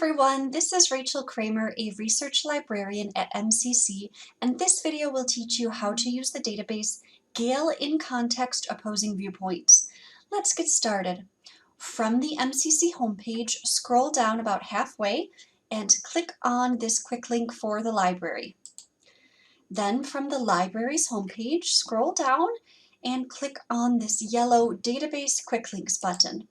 everyone, this is Rachel Kramer, a research librarian at MCC, and this video will teach you how to use the database Gale in Context Opposing Viewpoints. Let's get started. From the MCC homepage, scroll down about halfway and click on this quick link for the library. Then from the library's homepage, scroll down and click on this yellow Database Quick Links button.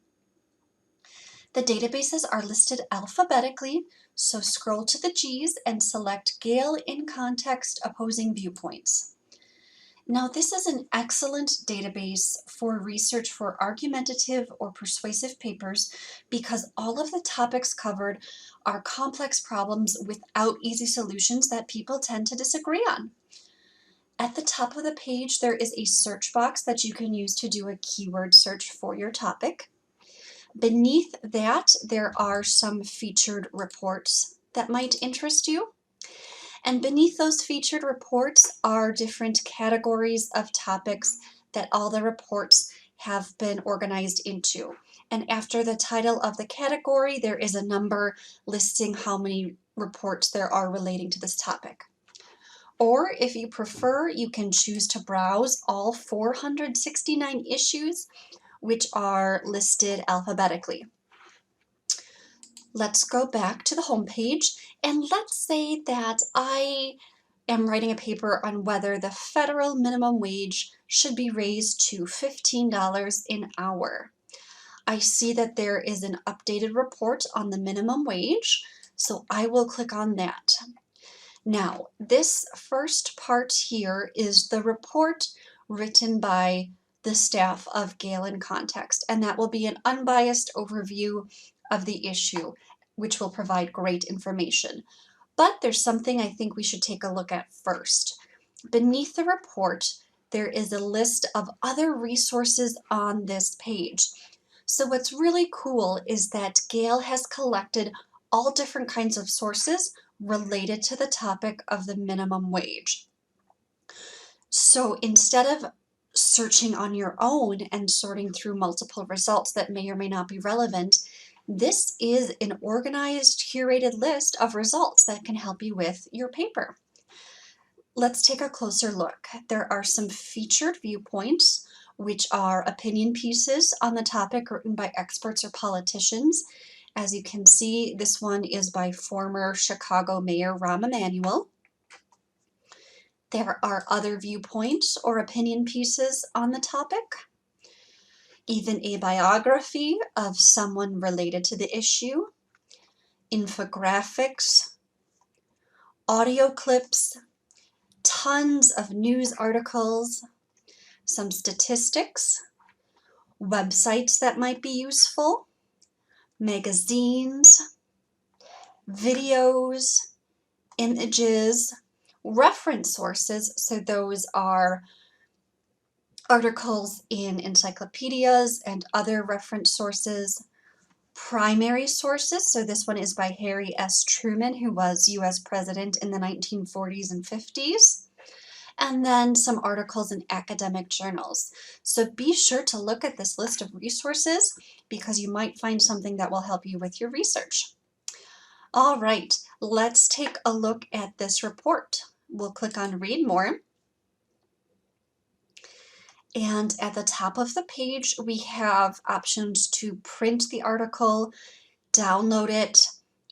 The databases are listed alphabetically, so scroll to the G's and select Gale in Context Opposing Viewpoints. Now, this is an excellent database for research for argumentative or persuasive papers because all of the topics covered are complex problems without easy solutions that people tend to disagree on. At the top of the page, there is a search box that you can use to do a keyword search for your topic. Beneath that, there are some featured reports that might interest you. And beneath those featured reports are different categories of topics that all the reports have been organized into. And after the title of the category, there is a number listing how many reports there are relating to this topic. Or if you prefer, you can choose to browse all 469 issues which are listed alphabetically. Let's go back to the home page and let's say that I am writing a paper on whether the federal minimum wage should be raised to $15 an hour. I see that there is an updated report on the minimum wage, so I will click on that. Now, this first part here is the report written by the staff of Gale in Context, and that will be an unbiased overview of the issue, which will provide great information. But there's something I think we should take a look at first. Beneath the report, there is a list of other resources on this page. So what's really cool is that Gale has collected all different kinds of sources related to the topic of the minimum wage. So instead of searching on your own and sorting through multiple results that may or may not be relevant, this is an organized, curated list of results that can help you with your paper. Let's take a closer look. There are some featured viewpoints, which are opinion pieces on the topic written by experts or politicians. As you can see, this one is by former Chicago Mayor Rahm Emanuel. There are other viewpoints or opinion pieces on the topic, even a biography of someone related to the issue, infographics, audio clips, tons of news articles, some statistics, websites that might be useful, magazines, videos, images, reference sources, so those are articles in encyclopedias and other reference sources, primary sources, so this one is by Harry S. Truman, who was U.S. President in the 1940s and 50s, and then some articles in academic journals. So be sure to look at this list of resources because you might find something that will help you with your research. All right, let's take a look at this report. We'll click on Read More. And at the top of the page, we have options to print the article, download it,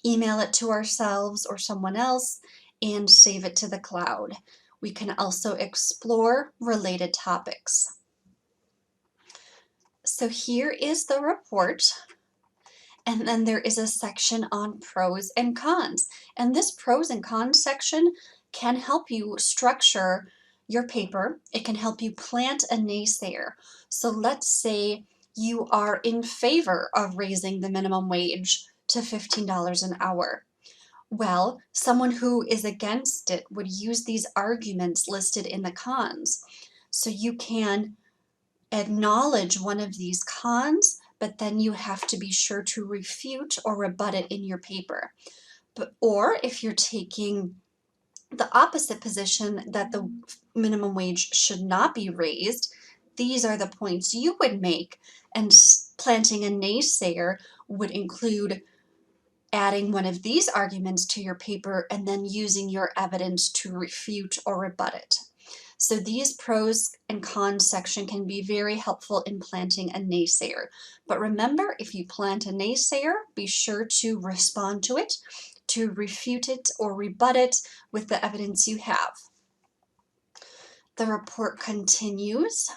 email it to ourselves or someone else, and save it to the cloud. We can also explore related topics. So here is the report. And then there is a section on pros and cons. And this pros and cons section can help you structure your paper. It can help you plant a naysayer. So let's say you are in favor of raising the minimum wage to $15 an hour. Well, someone who is against it would use these arguments listed in the cons. So you can acknowledge one of these cons, but then you have to be sure to refute or rebut it in your paper. Or if you're taking the opposite position that the minimum wage should not be raised, these are the points you would make, and planting a naysayer would include adding one of these arguments to your paper, and then using your evidence to refute or rebut it. So these pros and cons section can be very helpful in planting a naysayer. But remember, if you plant a naysayer, be sure to respond to it, to refute it or rebut it with the evidence you have. The report continues,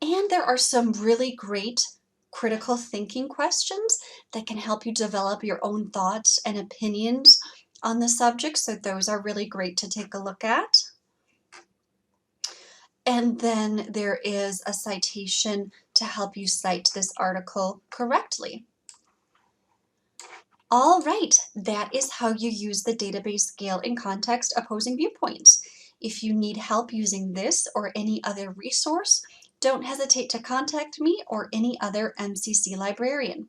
and there are some really great critical thinking questions that can help you develop your own thoughts and opinions on the subject, so those are really great to take a look at. And then there is a citation to help you cite this article correctly. All right, that is how you use the database Gale in context opposing viewpoints. If you need help using this or any other resource, don't hesitate to contact me or any other MCC librarian.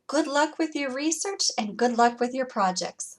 Good luck with your research and good luck with your projects.